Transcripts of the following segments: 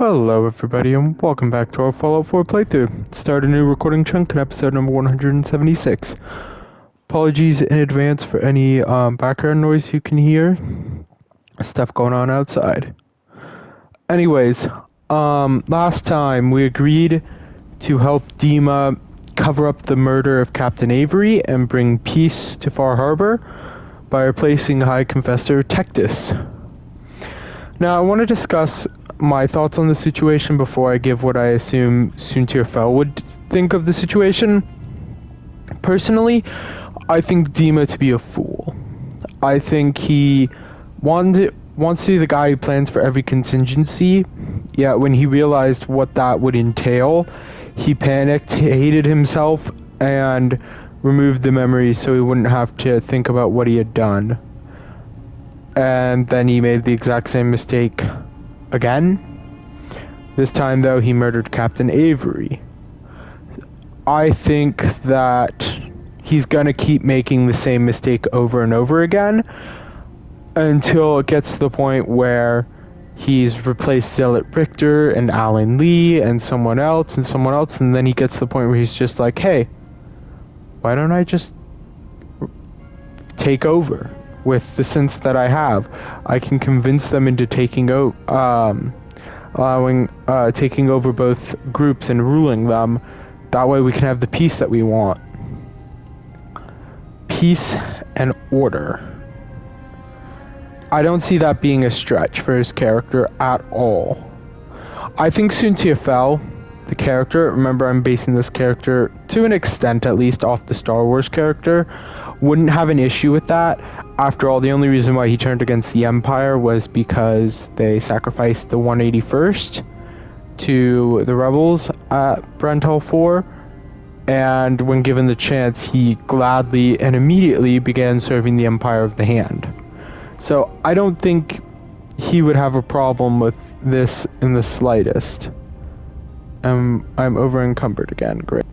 Hello everybody and welcome back to our Fallout 4 playthrough. Start a new recording chunk in episode number 176. Apologies in advance for any background noise you can hear. Stuff going on outside. Anyways, last time we agreed to help Dima cover up the murder of Captain Avery and bring peace to Far Harbor by replacing High Confessor Tectus. Now I want to discuss my thoughts on the situation before I give what I assume Suntirfel would think of the situation. Personally, I think Dima to be a fool. I think he wants to be the guy who plans for every contingency, yet when he realized what that would entail, he panicked, hated himself, and removed the memory so he wouldn't have to think about what he had done. And then he made the exact same mistake again. This time, though, he murdered Captain Avery. I think that he's gonna keep making the same mistake over and over again until it gets to the point where he's replaced Zealot Richter and Alan Lee and someone else, and then he gets to the point where he's just like, hey, why don't I just take over with the sense that I have? I can convince them into taking taking over both groups and ruling them. That way we can have the peace that we want. Peace and order. I don't see that being a stretch for his character at all. I think Suntirfel, the character, remember I'm basing this character to an extent at least off the Star Wars character, wouldn't have an issue with that. After all, the only reason why he turned against the Empire was because they sacrificed the 181st to the rebels at Brental 4, and when given the chance, he gladly and immediately began serving the Empire of the Hand. So I don't think he would have a problem with this in the slightest. I'm over encumbered again, great.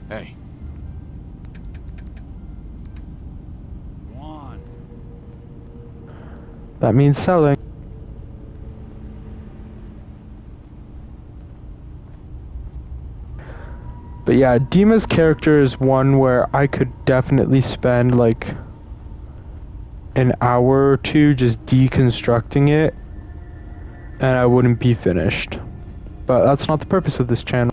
Hey. That means selling. But yeah, Dima's character is one where I could definitely spend like an hour or two just deconstructing it, and I wouldn't be finished. But that's not the purpose of this channel.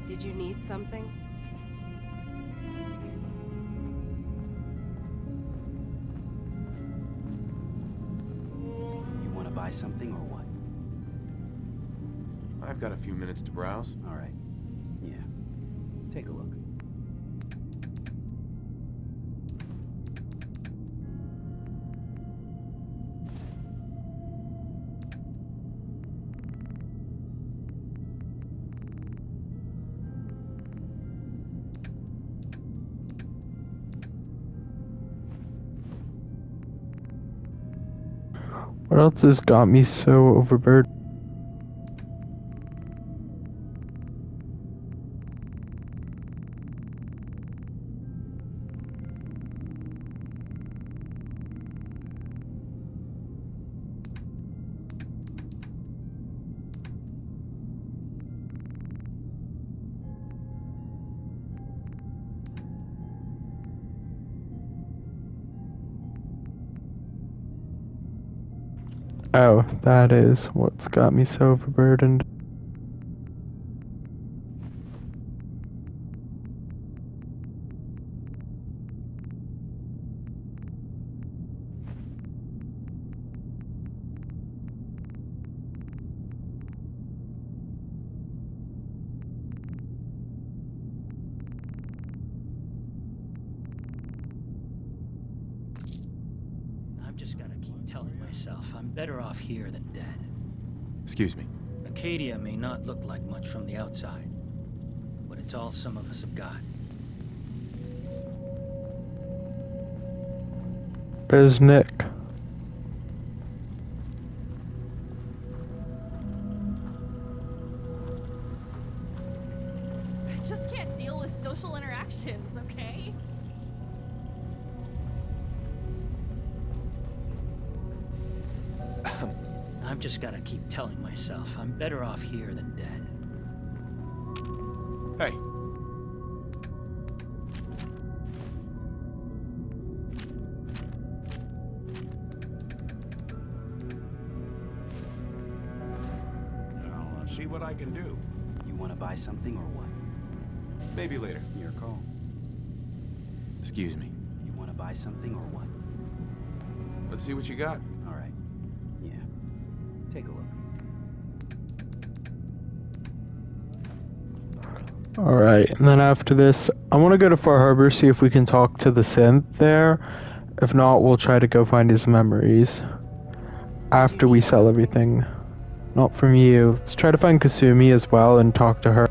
Did you need something? You want to buy something or what? I've got a few minutes to browse. All right. Yeah. Take a look. What else has got me so overburdened? Oh, that is what's got me so overburdened. I've just gotta keep telling myself I'm better off here than dead. Excuse me. Acadia may not look like much from the outside, but it's all some of us have got. There's Nick. I've just gotta keep telling myself I'm better off here than dead. Hey. I'll see what I can do. You want to buy something or what? Maybe later. Your call. Excuse me. You want to buy something or what? Let's see what you got. All right. Yeah. Take a look. Alright, and then after this, I want to go to Far Harbor, see if we can talk to the synth there. If not, we'll try to go find his memories. After we sell everything. Not from you. Let's try to find Kasumi as well and talk to her.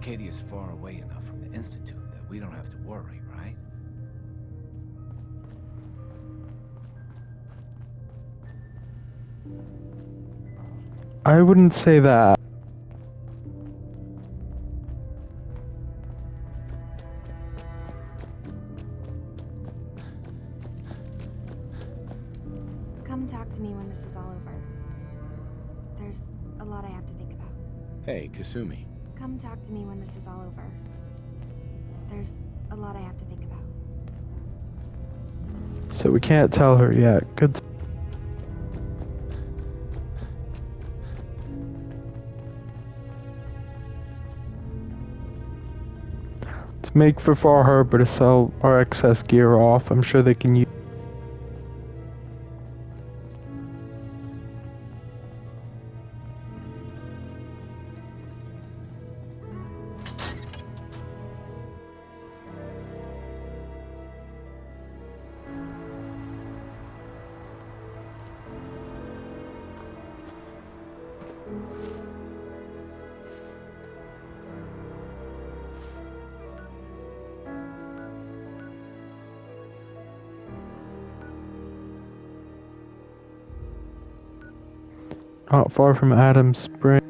Acadia's far away enough from the Institute that we don't have to worry, right? I wouldn't say that. Come talk to me when this is all over. There's a lot I have to think about. Hey, Kasumi. Come talk to me when this is all over. There's a lot I have to think about. So we can't tell her yet. Good. Let's make for Far Harbor to sell our excess gear off. I'm sure they can use. Not far from Adams Spring.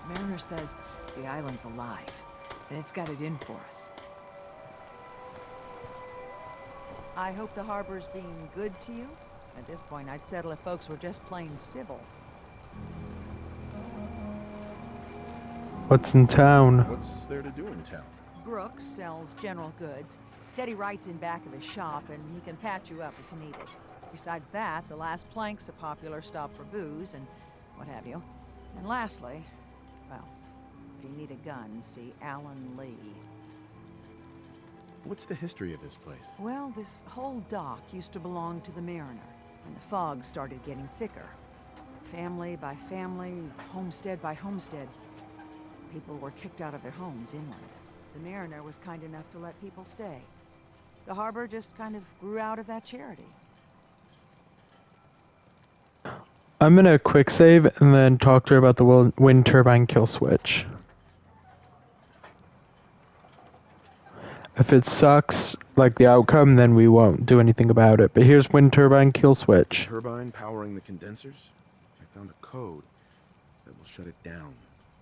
Mariner says the island's alive, and it's got it in for us. I hope the harbor's being good to you. At this point, I'd settle if folks were just plain civil. What's in town? What's there to do in town? Brooks sells general goods. Teddy writes in back of his shop, and he can patch you up if you need it. Besides that, the Last Plank's a popular stop for booze and what have you. And lastly, well, if you need a gun, see Alan Lee. What's the history of this place? Well, this whole dock used to belong to the Mariner, and the fog started getting thicker. Family by family, homestead by homestead. People were kicked out of their homes inland. The Mariner was kind enough to let people stay. The harbor just kind of grew out of that charity. I'm gonna quick save and then talk to her about the wind turbine kill switch. If it sucks, like the outcome, then we won't do anything about it. But here's wind turbine kill switch. Turbine powering the condensers? I found a code that will shut it down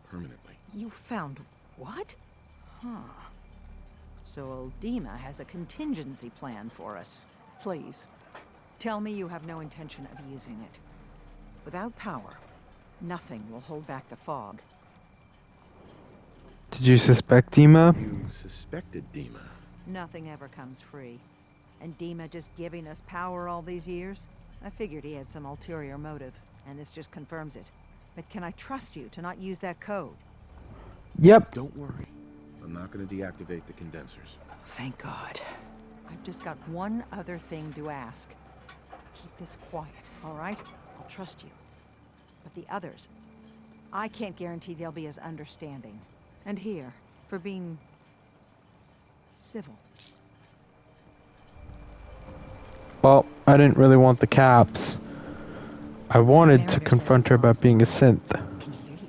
permanently. You found what? Huh. So old Dima has a contingency plan for us. Please, tell me you have no intention of using it. Without power, nothing will hold back the fog. Did you suspect Dima? You suspected Dima. Nothing ever comes free. And Dima just giving us power all these years? I figured he had some ulterior motive, and this just confirms it. But can I trust you to not use that code? Yep. Don't worry. I'm not going to deactivate the condensers. Thank God. I've just got one other thing to ask. Keep this quiet, all right? I'll trust you. But the others, I can't guarantee they'll be as understanding. And here, for being civil. Well, I didn't really want the caps. I wanted to confront her about being a synth. Can you hear you?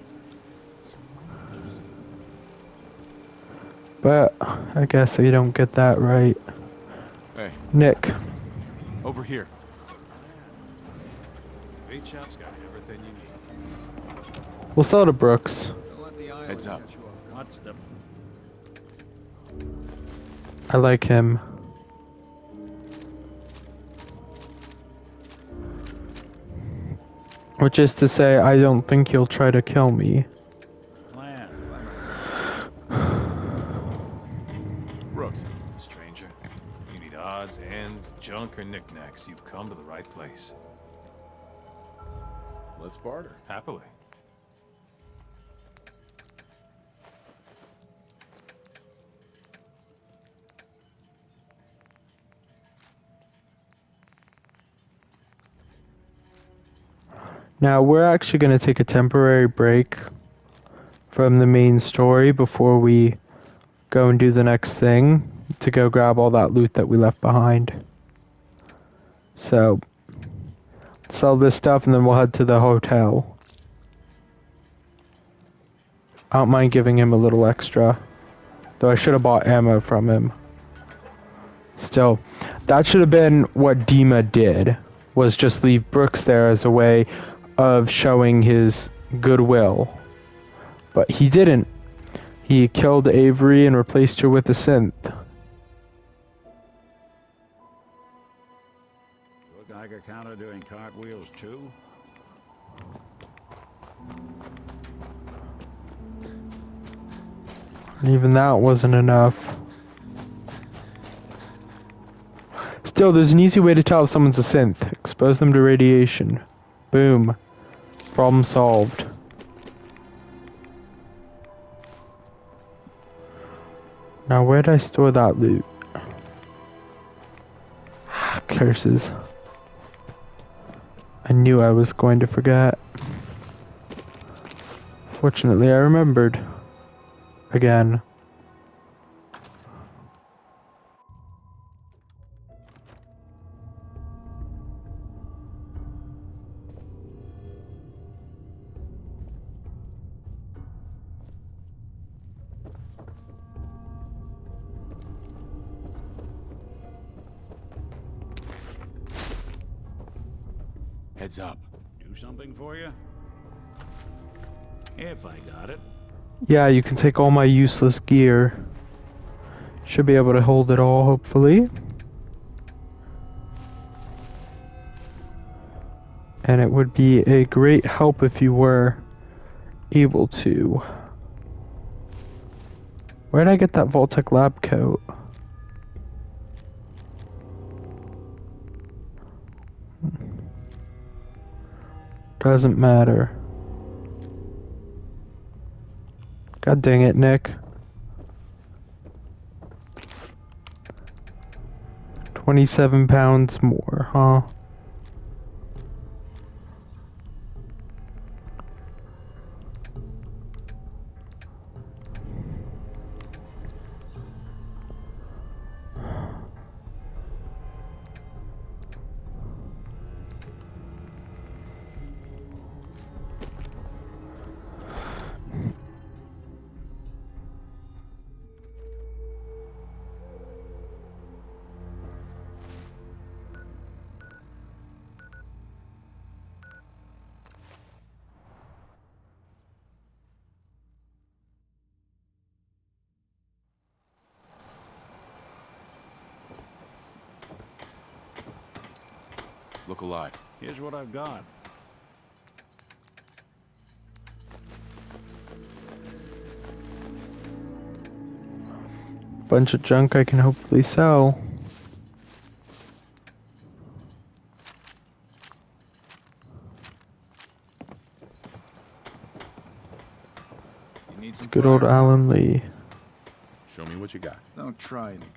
Someone But I guess you don't get that right. Hey, Nick. over here. Bait shop's got everything you need. We'll sell to Brooks. Don't let the island Heads up. catch you off guard. Watch the... I like him. Which is to say, I don't think he'll try to kill me. plan. Brooks. Stranger, you need odds, ends, junk, or knickknacks. You've come to the right place. Let's barter. Happily. Now, we're actually going to take a temporary break from the main story before we go and do the next thing to go grab all that loot that we left behind. So, sell this stuff and then we'll head to the hotel. I don't mind giving him a little extra, though I should have bought ammo from him. Still, that should have been what Dima did, was just leave Brooks there as a way of showing his goodwill. But he didn't. He killed Avery and replaced her with a synth. Your Geiger counter doing cartwheels too? And even that wasn't enough. Still, there's an easy way to tell if someone's a synth. Expose them to radiation. Boom. Problem solved. Now, where did I store that loot? Curses. I knew I was going to forget. Fortunately, I remembered. Again. Heads up. Do something for you? If I got it. Yeah, you can take all my useless gear. Should be able to hold it all, hopefully. And it would be a great help if you were able to. Where did I get that Vault-Tec lab coat? Doesn't matter. God dang it, Nick. 27 pounds more, huh? Look alive. Here's what I've got. Bunch of junk I can hopefully sell. You need some Good old fire? Alan Lee. Show me what you got. Don't try anything.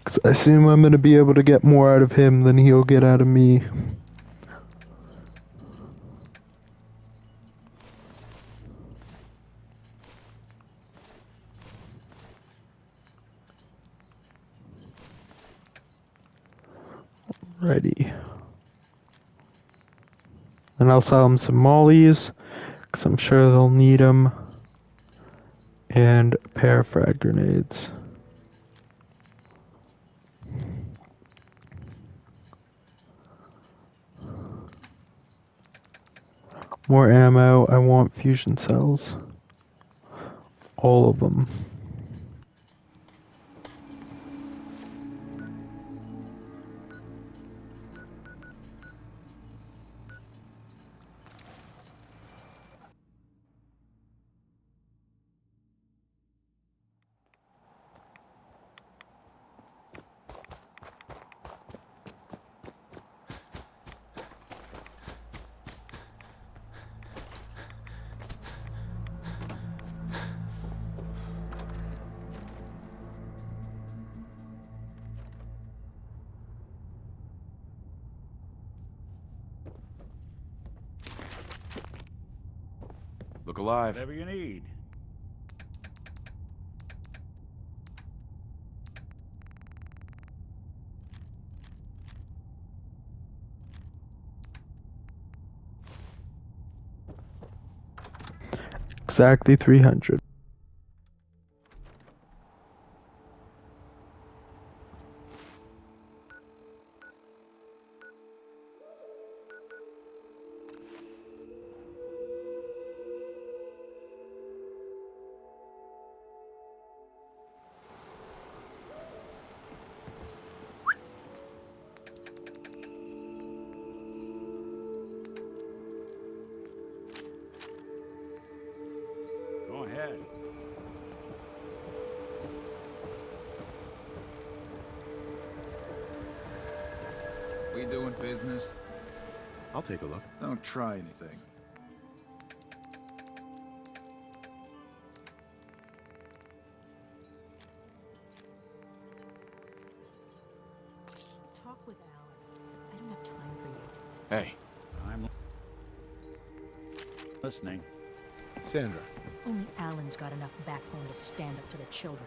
'Cause I assume I'm gonna be able to get more out of him than he'll get out of me. Ready. And I'll sell him some mollies, 'cause I'm sure they'll need them. And a pair of frag grenades. More ammo. I want fusion cells. All of them. Look alive. Whatever you need. Exactly 300. Go ahead. We doing business? I'll take a look. Don't try anything. Talk with Alan. I don't have time for you. Hey, I'm listening. Sandra. Only Alan's got enough backbone to stand up to the children.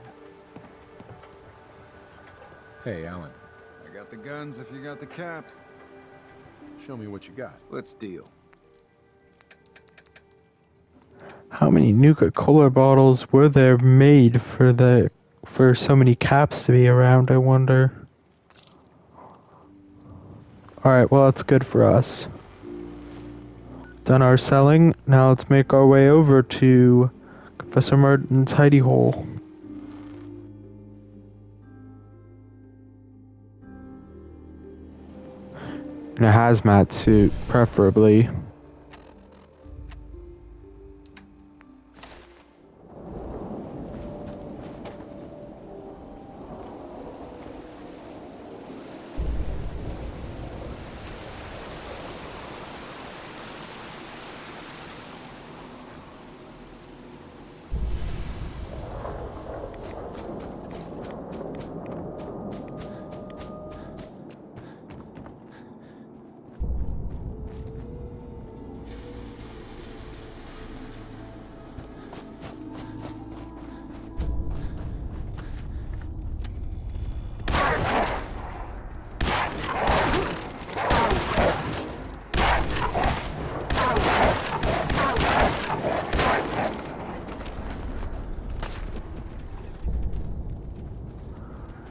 Hey, Alan. I got the guns if you got the caps. Show me what you got. Let's deal. How many Nuka-Cola bottles were there made for so many caps to be around, I wonder? Alright, well that's good for us. Done our selling, now let's make our way over to Professor Martin's hidey hole. In a hazmat suit, preferably.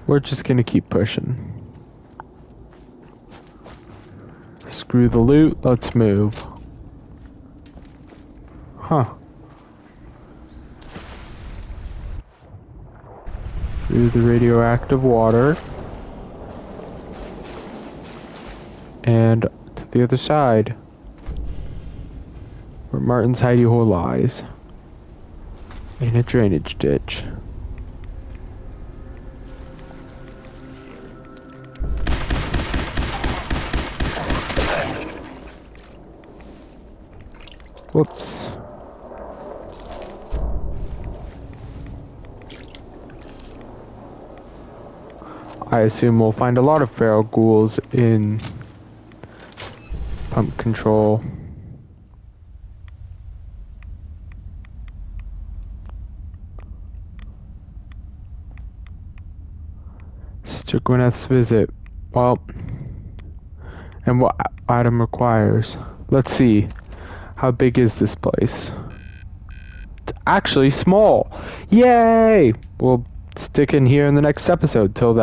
We're just gonna keep pushing. Screw the loot, let's move. Huh. Through the radioactive water. And to the other side. Where Martin's hidey hole lies. In a drainage ditch. Whoops. I assume we'll find a lot of feral ghouls in pump control. Mr. Gwyneth's visit. Well, and what item requires. Let's see. How big is this place? It's actually small. Yay! We'll stick in here in the next episode. Till then.